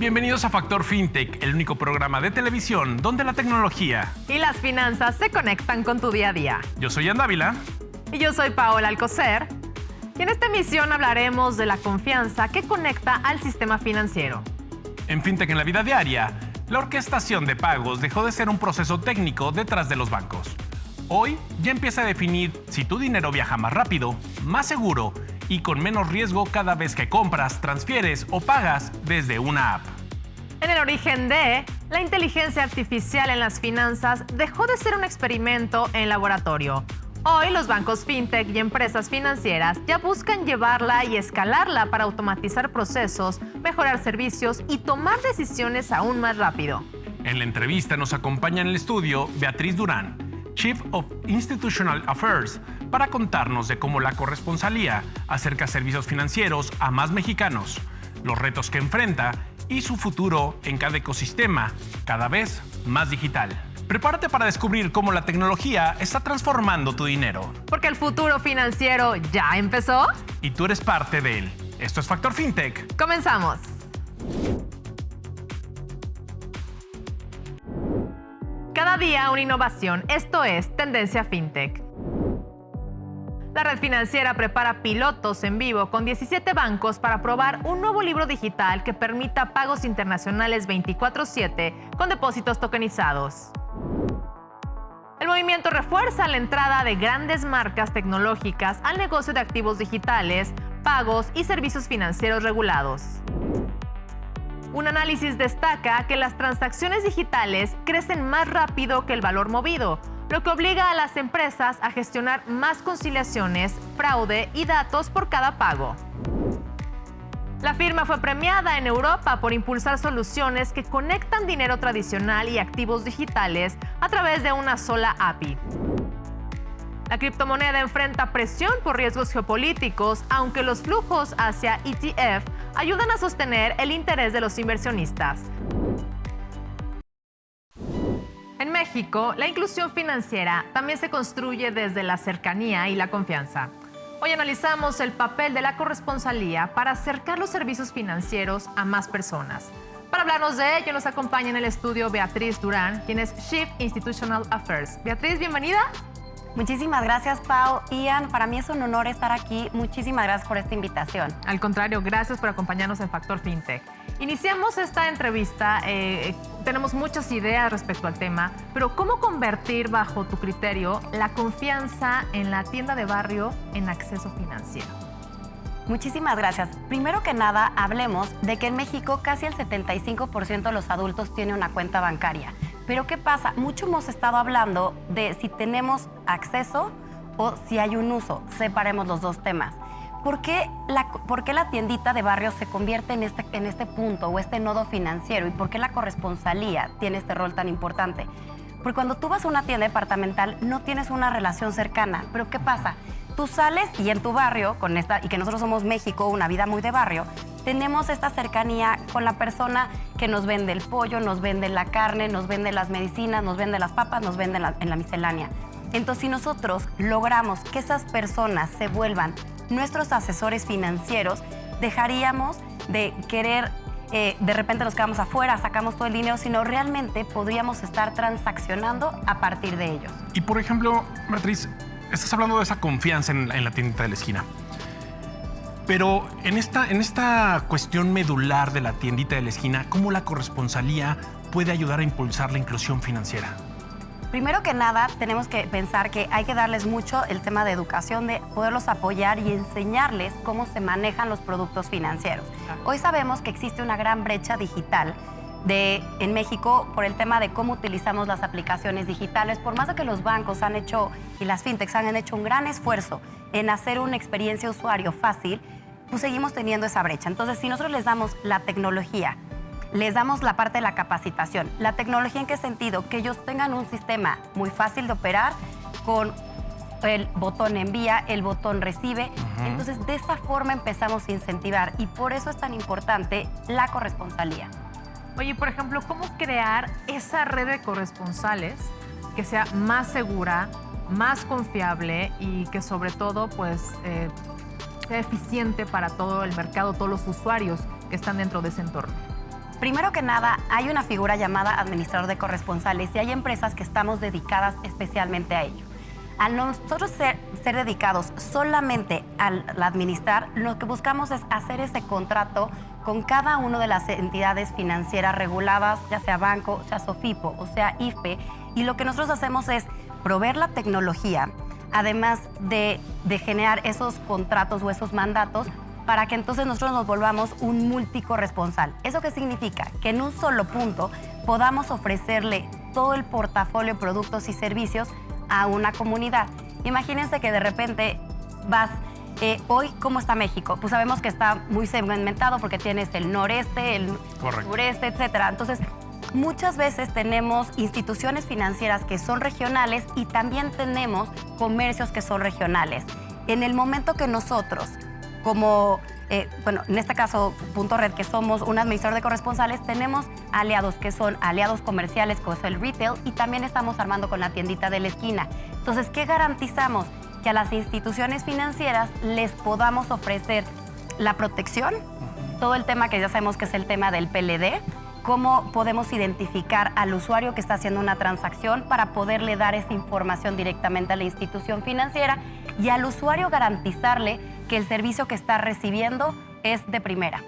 Bienvenidos a Factor FinTech, el único programa de televisión donde la tecnología y las finanzas se conectan con tu día a día. Yo soy Ian Dávila. Y yo soy Paola Alcocer. Y en esta emisión hablaremos de la confianza que conecta al sistema financiero. En FinTech en la vida diaria, la orquestación de pagos dejó de ser un proceso técnico detrás de los bancos. Hoy ya empieza a definir si tu dinero viaja más rápido, más seguro y con menos riesgo cada vez que compras, transfieres o pagas desde una app. En el origen de la inteligencia artificial en las finanzas dejó de ser un experimento en laboratorio. Hoy los bancos fintech y empresas financieras ya buscan llevarla y escalarla para automatizar procesos, mejorar servicios y tomar decisiones aún más rápido. En la entrevista nos acompaña en el estudio Beatriz Durán, Chief of Institutional Affairs, para contarnos de cómo la corresponsalía acerca servicios financieros a más mexicanos, los retos que enfrenta y su futuro en cada ecosistema cada vez más digital. Prepárate para descubrir cómo la tecnología está transformando tu dinero. Porque el futuro financiero ya empezó. Y tú eres parte de él. Esto es Factor FinTech. ¡Comenzamos! Cada día una innovación. Esto es Tendencia FinTech. La red financiera prepara pilotos en vivo con 17 bancos para probar un nuevo libro digital que permita pagos internacionales 24/7 con depósitos tokenizados. El movimiento refuerza la entrada de grandes marcas tecnológicas al negocio de activos digitales, pagos y servicios financieros regulados. Un análisis destaca que las transacciones digitales crecen más rápido que el valor movido, lo que obliga a las empresas a gestionar más conciliaciones, fraude y datos por cada pago. La firma fue premiada en Europa por impulsar soluciones que conectan dinero tradicional y activos digitales a través de una sola API. La criptomoneda enfrenta presión por riesgos geopolíticos, aunque los flujos hacia ETF ayudan a sostener el interés de los inversionistas. En México, la inclusión financiera también se construye desde la cercanía y la confianza. Hoy analizamos el papel de la corresponsalía para acercar los servicios financieros a más personas. Para hablarnos de ello nos acompaña en el estudio Beatriz Durán, quien es Chief Institutional Affairs. Beatriz, bienvenida. Muchísimas gracias, Pau. Ian, para mí es un honor estar aquí. Muchísimas gracias por esta invitación. Al contrario, gracias por acompañarnos en Factor FinTech. Iniciamos esta entrevista, tenemos muchas ideas respecto al tema, pero ¿cómo convertir, bajo tu criterio, la confianza en la tienda de barrio en acceso financiero? Muchísimas gracias. Primero que nada, hablemos de que en México casi el 75% de los adultos tiene una cuenta bancaria. Pero ¿qué pasa? Mucho hemos estado hablando de si tenemos acceso o si hay un uso. Separemos los dos temas. ¿Por qué la tiendita de barrio se convierte en este punto o este nodo financiero? ¿Y por qué la corresponsalía tiene este rol tan importante? Porque cuando tú vas a una tienda departamental no tienes una relación cercana. ¿Pero qué pasa? Tú sales y en tu barrio, y que nosotros somos México, una vida muy de barrio, tenemos esta cercanía con la persona que nos vende el pollo, nos vende la carne, nos vende las medicinas, nos vende las papas, nos vende en la miscelánea. Entonces, si nosotros logramos que esas personas se vuelvan nuestros asesores financieros, dejaríamos de querer, de repente nos quedamos afuera, sacamos todo el dinero, sino realmente podríamos estar transaccionando a partir de ellos. Y por ejemplo, Beatriz, estás hablando de esa confianza en la tiendita de la esquina. Pero en esta cuestión medular de la tiendita de la esquina, ¿cómo la corresponsalía puede ayudar a impulsar la inclusión financiera? Primero que nada, tenemos que pensar que hay que darles mucho el tema de educación, de poderlos apoyar y enseñarles cómo se manejan los productos financieros. Hoy sabemos que existe una gran brecha digital en México por el tema de cómo utilizamos las aplicaciones digitales. Por más de que los bancos han hecho y las fintechs han hecho un gran esfuerzo en hacer una experiencia usuario fácil, pues seguimos teniendo esa brecha. Entonces, si nosotros les damos la tecnología, les damos la parte de la capacitación. ¿La tecnología en qué sentido? Que ellos tengan un sistema muy fácil de operar con el botón envía, el botón recibe. Entonces, de esa forma empezamos a incentivar y por eso es tan importante la corresponsalía. Oye, por ejemplo, ¿cómo crear esa red de corresponsales que sea más segura, más confiable y que sobre todo pues, sea eficiente para todo el mercado, todos los usuarios que están dentro de ese entorno? Primero que nada, hay una figura llamada administrador de corresponsales y hay empresas que estamos dedicadas especialmente a ello. Al nosotros ser dedicados solamente al administrar, lo que buscamos es hacer ese contrato con cada una de las entidades financieras reguladas, ya sea banco, sea SOFIPO o sea IFPE, y lo que nosotros hacemos es proveer la tecnología, además de generar esos contratos o esos mandatos, para que entonces nosotros nos volvamos un multicorresponsal. ¿Eso qué significa? Que en un solo punto podamos ofrecerle todo el portafolio de productos y servicios a una comunidad. Imagínense que de repente vas, hoy, ¿cómo está México? Pues sabemos que está muy segmentado porque tienes el noreste, el sureste, etcétera. Entonces, muchas veces tenemos instituciones financieras que son regionales y también tenemos comercios que son regionales. En el momento que nosotros, como, en este caso, Punto Red, que somos un administrador de corresponsales, tenemos aliados que son aliados comerciales, como es el retail, y también estamos armando con la tiendita de la esquina. Entonces, ¿qué garantizamos? Que a las instituciones financieras les podamos ofrecer la protección, todo el tema que ya sabemos que es el tema del PLD, cómo podemos identificar al usuario que está haciendo una transacción para poderle dar esa información directamente a la institución financiera y al usuario garantizarle que el servicio que está recibiendo es de primera.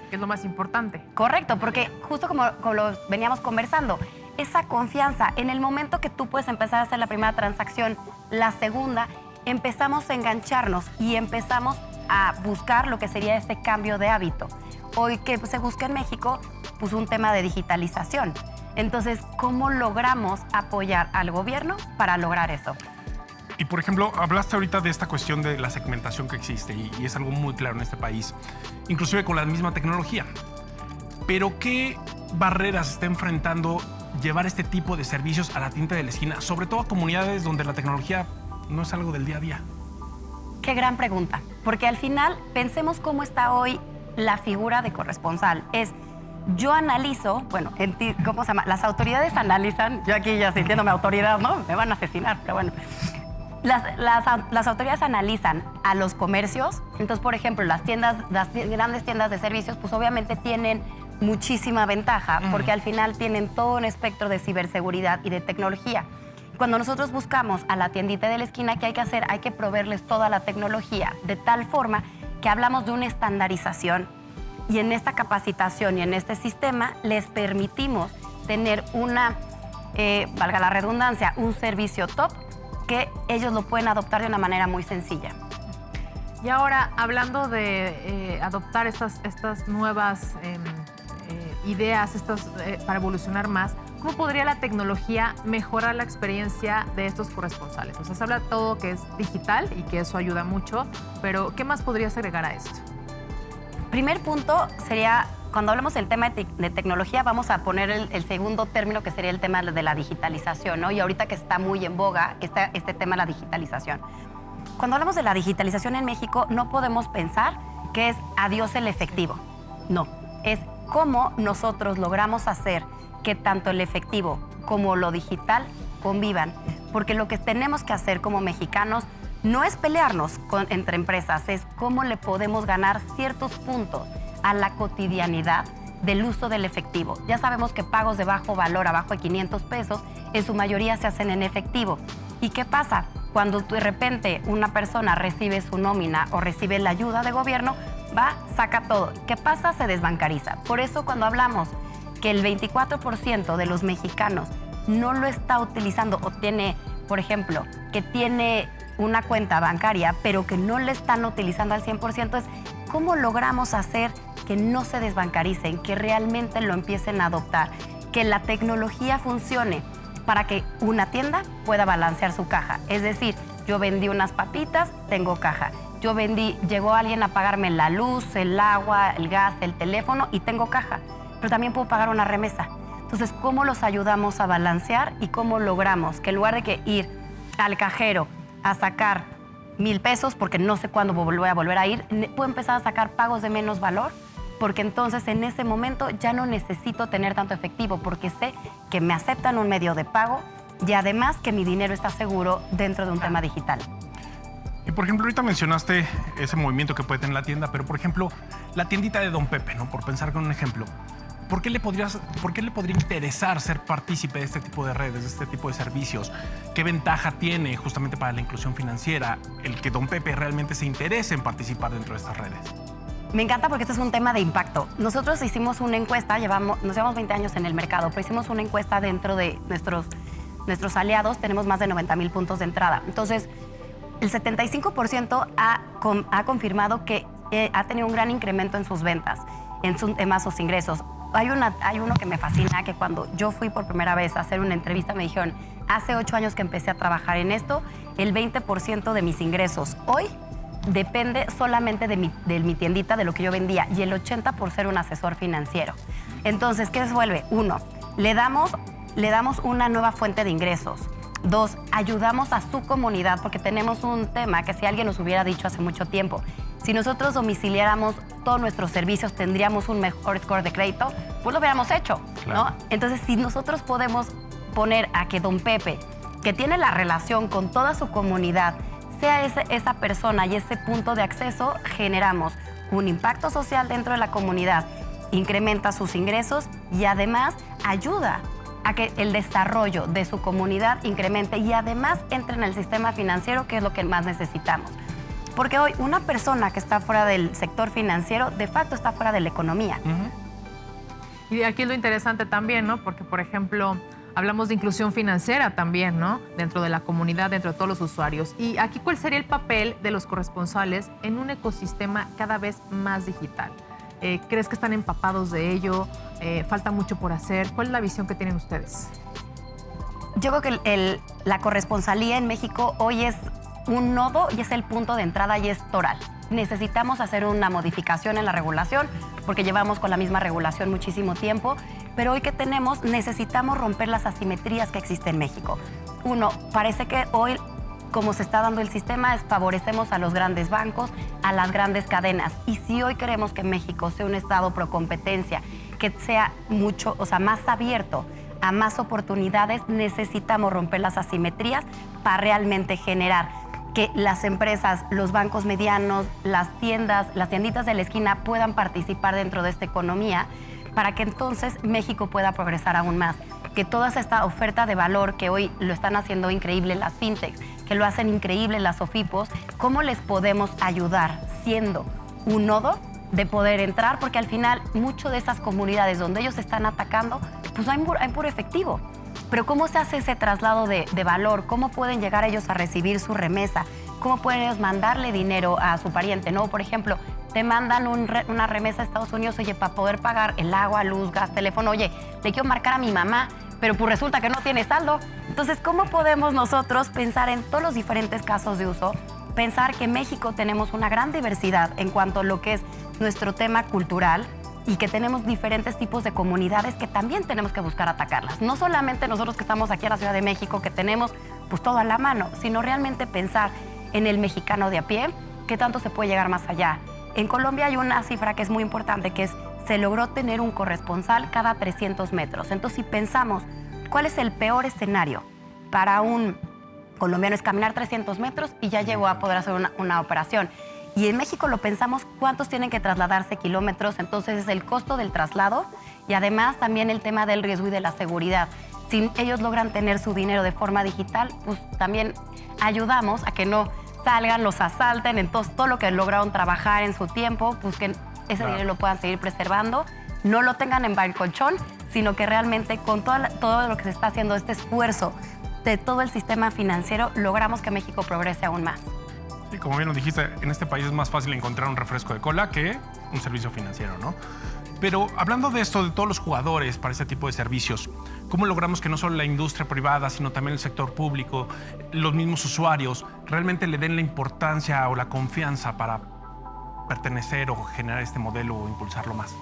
Que es lo más importante. Correcto, porque justo como lo veníamos conversando, esa confianza, en el momento que tú puedes empezar a hacer la primera transacción, la segunda, empezamos a engancharnos y empezamos a buscar lo que sería este cambio de hábito. Hoy que se busca en México, pues un tema de digitalización. Entonces, ¿cómo logramos apoyar al gobierno para lograr eso? Y, por ejemplo, hablaste ahorita de esta cuestión de la segmentación que existe y es algo muy claro en este país, inclusive con la misma tecnología. Pero, ¿qué barreras está enfrentando llevar este tipo de servicios a la tienda de la esquina, sobre todo a comunidades donde la tecnología no es algo del día a día? Qué gran pregunta, porque al final pensemos cómo está hoy la figura de corresponsal. Yo analizo, ¿cómo se llama? Las autoridades analizan, yo aquí ya sintiéndome autoridad, ¿no? Me van a asesinar, pero bueno. Las autoridades analizan a los comercios. Entonces, por ejemplo, las grandes tiendas de servicios, pues obviamente tienen muchísima ventaja, porque al final tienen todo un espectro de ciberseguridad y de tecnología. Cuando nosotros buscamos a la tiendita de la esquina, ¿qué hay que hacer? Hay que proveerles toda la tecnología, de tal forma que hablamos de una estandarización. Y en esta capacitación y en este sistema les permitimos tener valga la redundancia, un servicio top que ellos lo pueden adoptar de una manera muy sencilla. Y ahora, hablando de adoptar estas nuevas ideas para evolucionar más, ¿cómo podría la tecnología mejorar la experiencia de estos corresponsales? O sea, se habla todo que es digital y que eso ayuda mucho, pero ¿qué más podrías agregar a esto? Primer punto sería, cuando hablamos del tema de tecnología, vamos a poner el segundo término, que sería el tema de la digitalización, ¿no? Y ahorita que está muy en boga este tema de la digitalización. Cuando hablamos de la digitalización en México, no podemos pensar que es adiós el efectivo. No, es cómo nosotros logramos hacer que tanto el efectivo como lo digital convivan. Porque lo que tenemos que hacer como mexicanos no es pelearnos entre empresas, es cómo le podemos ganar ciertos puntos a la cotidianidad del uso del efectivo. Ya sabemos que pagos de bajo valor, abajo de 500 pesos, en su mayoría se hacen en efectivo. ¿Y qué pasa? Cuando de repente una persona recibe su nómina o recibe la ayuda de gobierno, saca todo. ¿Qué pasa? Se desbancariza. Por eso cuando hablamos que el 24% de los mexicanos no lo está utilizando o tiene, por ejemplo, que tiene una cuenta bancaria, pero que no le están utilizando al 100%, es cómo logramos hacer que no se desbancaricen, que realmente lo empiecen a adoptar, que la tecnología funcione para que una tienda pueda balancear su caja. Es decir, yo vendí unas papitas, tengo caja. Llegó alguien a pagarme la luz, el agua, el gas, el teléfono y tengo caja. Pero también puedo pagar una remesa. Entonces, ¿cómo los ayudamos a balancear y cómo logramos que en lugar de que ir al cajero a sacar 1,000 pesos, porque no sé cuándo voy a volver a ir, puedo empezar a sacar pagos de menos valor? Porque entonces en ese momento ya no necesito tener tanto efectivo, porque sé que me aceptan un medio de pago y además que mi dinero está seguro dentro de un tema digital. Y por ejemplo, ahorita mencionaste ese movimiento que puede tener la tienda, pero por ejemplo, la tiendita de Don Pepe, ¿no? Por pensar con un ejemplo. ¿por qué le podría interesar ser partícipe de este tipo de redes, de este tipo de servicios? ¿Qué ventaja tiene justamente para la inclusión financiera el que don Pepe realmente se interese en participar dentro de estas redes? Me encanta porque este es un tema de impacto. Nosotros hicimos una encuesta, nos llevamos 20 años en el mercado, pero hicimos una encuesta dentro de nuestros aliados, tenemos más de 90,000 puntos de entrada. Entonces, el 75% ha confirmado que ha tenido un gran incremento en sus ventas, en sus ingresos. Hay uno que me fascina, que cuando yo fui por primera vez a hacer una entrevista me dijeron, hace 8 años que empecé a trabajar en esto, el 20% de mis ingresos hoy depende solamente de mi tiendita, de lo que yo vendía, y el 80% por ser un asesor financiero. Entonces, ¿qué se vuelve? 1, le damos una nueva fuente de ingresos. 2, ayudamos a su comunidad, porque tenemos un tema que si alguien nos hubiera dicho hace mucho tiempo, si nosotros domiciliáramos todos nuestros servicios, tendríamos un mejor score de crédito, pues lo hubiéramos hecho, claro, ¿no? Entonces, si nosotros podemos poner a que don Pepe, que tiene la relación con toda su comunidad, sea esa persona y ese punto de acceso, generamos un impacto social dentro de la comunidad, incrementa sus ingresos y además ayuda a que el desarrollo de su comunidad incremente y además entre en el sistema financiero, que es lo que más necesitamos. Porque hoy una persona que está fuera del sector financiero, de facto está fuera de la economía. Y aquí es lo interesante también, ¿no? Porque, por ejemplo, hablamos de inclusión financiera también, ¿no? Dentro de la comunidad, dentro de todos los usuarios. Y aquí, ¿cuál sería el papel de los corresponsales en un ecosistema cada vez más digital? ¿Crees que están empapados de ello? ¿Falta mucho por hacer? ¿Cuál es la visión que tienen ustedes? Yo creo que la corresponsalía en México hoy es un nodo y es el punto de entrada y es toral. Necesitamos hacer una modificación en la regulación porque llevamos con la misma regulación muchísimo tiempo, pero hoy que tenemos necesitamos romper las asimetrías que existen en México. 1, parece que hoy, como se está dando el sistema, favorecemos a los grandes bancos, a las grandes cadenas. Y si hoy queremos que México sea un estado pro competencia, que sea más abierto a más oportunidades, necesitamos romper las asimetrías para realmente generar que las empresas, los bancos medianos, las tienditas de la esquina puedan participar dentro de esta economía para que entonces México pueda progresar aún más. Que toda esta oferta de valor que hoy lo están haciendo increíble las fintechs, que lo hacen increíble las SOFIPOS, ¿cómo les podemos ayudar siendo un nodo de poder entrar? Porque al final, mucho de esas comunidades donde ellos están atacando, pues hay puro efectivo. Pero ¿cómo se hace ese traslado de valor? ¿Cómo pueden llegar ellos a recibir su remesa? ¿Cómo pueden ellos mandarle dinero a su pariente? ¿No? Por ejemplo, te mandan una remesa a Estados Unidos, oye, para poder pagar el agua, luz, gas, teléfono, oye, le quiero marcar a mi mamá, pero pues resulta que no tiene saldo. Entonces, ¿cómo podemos nosotros pensar en todos los diferentes casos de uso? Pensar que en México tenemos una gran diversidad en cuanto a lo que es nuestro tema cultural, y que tenemos diferentes tipos de comunidades que también tenemos que buscar atacarlas. No solamente nosotros que estamos aquí en la Ciudad de México, que tenemos pues todo a la mano, sino realmente pensar en el mexicano de a pie, qué tanto se puede llegar más allá. En Colombia hay una cifra que es muy importante, que se logró tener un corresponsal cada 300 metros. Entonces, si pensamos cuál es el peor escenario para un colombiano, es caminar 300 metros y ya llegó a poder hacer una operación. Y en México lo pensamos cuántos tienen que trasladarse kilómetros, entonces es el costo del traslado y además también el tema del riesgo y de la seguridad. Si ellos logran tener su dinero de forma digital, pues también ayudamos a que no salgan, los asalten, entonces todo lo que lograron trabajar en su tiempo, pues que ese dinero lo puedan seguir preservando, no lo tengan en colchón, sino que realmente con todo lo que se está haciendo, este esfuerzo de todo el sistema financiero, logramos que México progrese aún más. Y como bien lo dijiste, en este país es más fácil encontrar un refresco de cola que un servicio financiero, ¿no? Pero hablando de esto, de todos los jugadores para este tipo de servicios, ¿cómo logramos que no solo la industria privada, sino también el sector público, los mismos usuarios, realmente le den la importancia o la confianza para pertenecer o generar este modelo o impulsarlo más?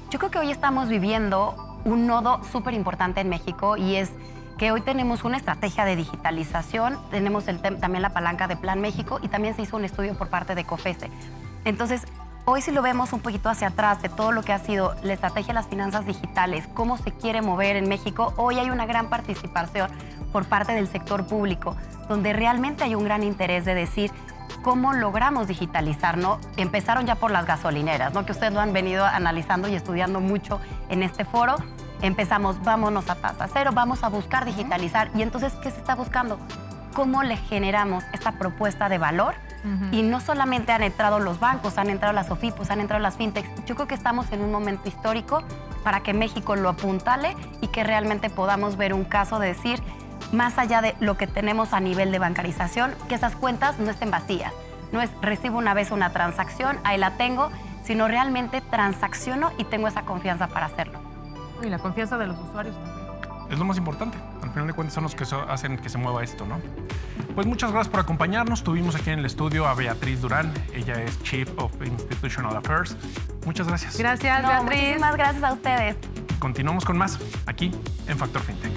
Yo creo que hoy estamos viviendo un nodo súper importante en México y es que hoy tenemos una estrategia de digitalización, tenemos también la palanca de Plan México y también se hizo un estudio por parte de COFESE. Entonces, hoy si lo vemos un poquito hacia atrás de todo lo que ha sido la estrategia de las finanzas digitales, cómo se quiere mover en México, hoy hay una gran participación por parte del sector público, donde realmente hay un gran interés de decir cómo logramos digitalizarnos. Empezaron ya por las gasolineras, ¿no? Que ustedes lo han venido analizando y estudiando mucho en este foro. Empezamos, vámonos a tasa cero, vamos a buscar digitalizar. Y entonces, ¿qué se está buscando? ¿Cómo le generamos esta propuesta de valor? Y no solamente han entrado los bancos, han entrado las OFIPOS, han entrado las fintechs. Yo creo que estamos en un momento histórico para que México lo apuntale y que realmente podamos ver un caso de decir, más allá de lo que tenemos a nivel de bancarización, que esas cuentas no estén vacías. No es recibo una vez una transacción, ahí la tengo, sino realmente transacciono y tengo esa confianza para hacerlo. Y la confianza de los usuarios también. Es lo más importante. Al final de cuentas son los que hacen que se mueva esto, ¿no? Pues muchas gracias por acompañarnos. Tuvimos aquí en el estudio a Beatriz Durán. Ella es Chief of Institutional Affairs. Muchas gracias. Gracias, No, Beatriz. muchísimas gracias a ustedes. Continuamos con más aquí en Factor FinTech.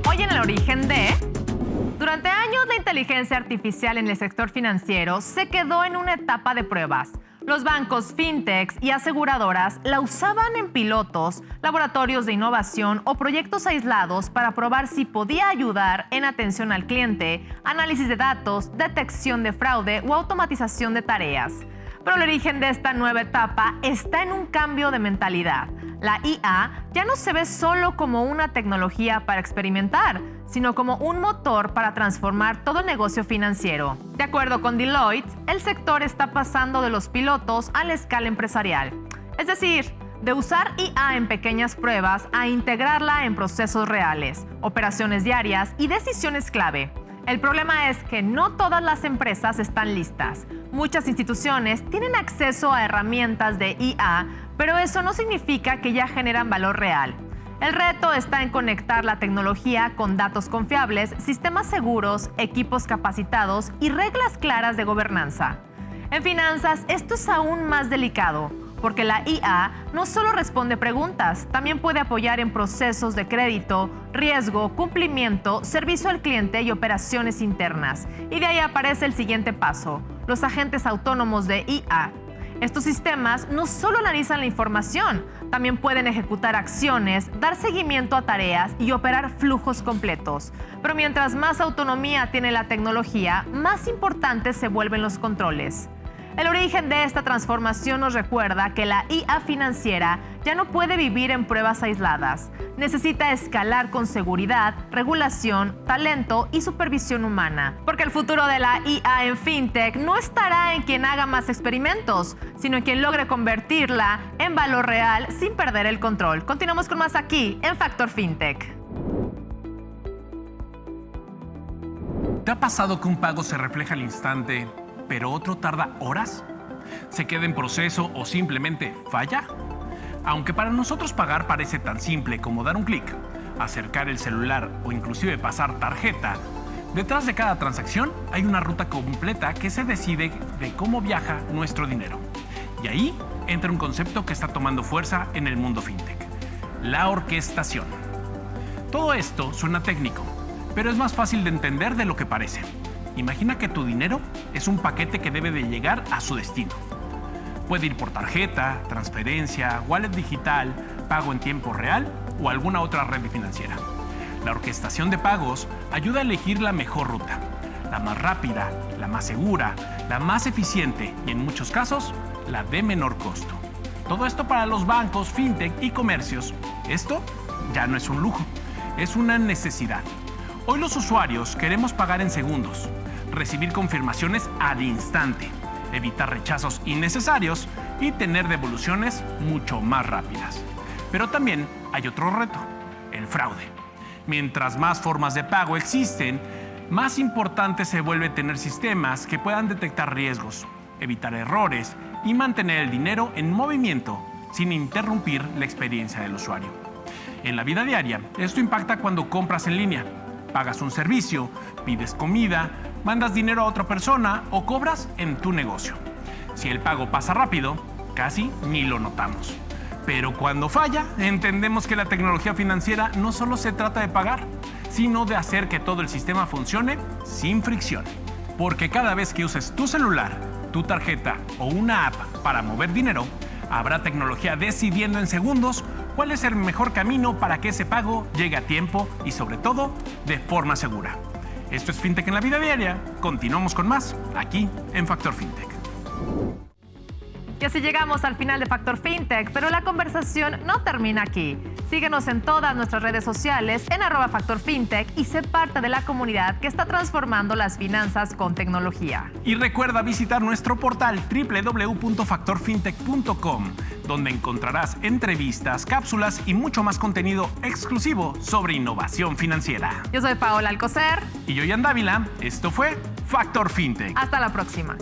Hoy en el origen de... Durante años, la inteligencia artificial en el sector financiero se quedó en una etapa de pruebas. Los bancos, fintechs y aseguradoras la usaban en pilotos, laboratorios de innovación o proyectos aislados para probar si podía ayudar en atención al cliente, análisis de datos, detección de fraude o automatización de tareas. Pero el origen de esta nueva etapa está en un cambio de mentalidad. La IA ya no se ve solo como una tecnología para experimentar, sino como un motor para transformar todo el negocio financiero. De acuerdo con Deloitte, el sector está pasando de los pilotos a la escala empresarial. Es decir, de usar IA en pequeñas pruebas a integrarla en procesos reales, operaciones diarias y decisiones clave. El problema es que no todas las empresas están listas. Muchas instituciones tienen acceso a herramientas de IA, pero eso no significa que ya generan valor real. El reto está en conectar la tecnología con datos confiables, sistemas seguros, equipos capacitados y reglas claras de gobernanza. En finanzas, esto es aún más delicado, porque la IA no solo responde preguntas, también puede apoyar en procesos de crédito, riesgo, cumplimiento, servicio al cliente y operaciones internas. Y de ahí aparece el siguiente paso, los agentes autónomos de IA. Estos sistemas no solo analizan la información, también pueden ejecutar acciones, dar seguimiento a tareas y operar flujos completos. Pero mientras más autonomía tiene la tecnología, más importantes se vuelven los controles. El origen de esta transformación nos recuerda que la IA financiera ya no puede vivir en pruebas aisladas. Necesita escalar con seguridad, regulación, talento y supervisión humana. Porque el futuro de la IA en FinTech no estará en quien haga más experimentos, sino en quien logre convertirla en valor real sin perder el control. Continuamos con más aquí en Factor FinTech. ¿Te ha pasado que un pago se refleja al instante, pero otro tarda horas? ¿Se queda en proceso o simplemente falla? Aunque para nosotros pagar parece tan simple como dar un clic, acercar el celular o inclusive pasar tarjeta, detrás de cada transacción hay una ruta completa que se decide de cómo viaja nuestro dinero. Y ahí entra un concepto que está tomando fuerza en el mundo fintech: la orquestación. Todo esto suena técnico, pero es más fácil de entender de lo que parece. Imagina que tu dinero es un paquete que debe de llegar a su destino. Puede ir por tarjeta, transferencia, wallet digital, pago en tiempo real o alguna otra red financiera. La orquestación de pagos ayuda a elegir la mejor ruta, la más rápida, la más segura, la más eficiente y en muchos casos, la de menor costo. Todo esto para los bancos, fintech y comercios. Esto ya no es un lujo, es una necesidad. Hoy los usuarios queremos pagar en segundos, recibir confirmaciones al instante, evitar rechazos innecesarios y tener devoluciones mucho más rápidas. Pero también hay otro reto: el fraude. Mientras más formas de pago existen, más importante se vuelve tener sistemas que puedan detectar riesgos, evitar errores y mantener el dinero en movimiento sin interrumpir la experiencia del usuario. En la vida diaria, esto impacta cuando compras en línea, pagas un servicio, pides comida, mandas dinero a otra persona o cobras en tu negocio. Si el pago pasa rápido, casi ni lo notamos. Pero cuando falla, entendemos que la tecnología financiera no solo se trata de pagar, sino de hacer que todo el sistema funcione sin fricción. Porque cada vez que uses tu celular, tu tarjeta o una app para mover dinero, Habrá tecnología decidiendo en segundos cuál es el mejor camino para que ese pago llegue a tiempo y sobre todo de forma segura. Esto es FinTech en la vida diaria. Continuamos con más aquí en Factor FinTech. Y así llegamos al final de Factor FinTech, pero la conversación no termina aquí. Síguenos en todas nuestras redes sociales en @FactorFinTech y sé parte de la comunidad que está transformando las finanzas con tecnología. Y recuerda visitar nuestro portal www.factorfintech.com, donde encontrarás entrevistas, cápsulas y mucho más contenido exclusivo sobre innovación financiera. Yo soy Paola Alcocer. Y yo, Ian Dávila. Esto fue Factor FinTech. Hasta la próxima.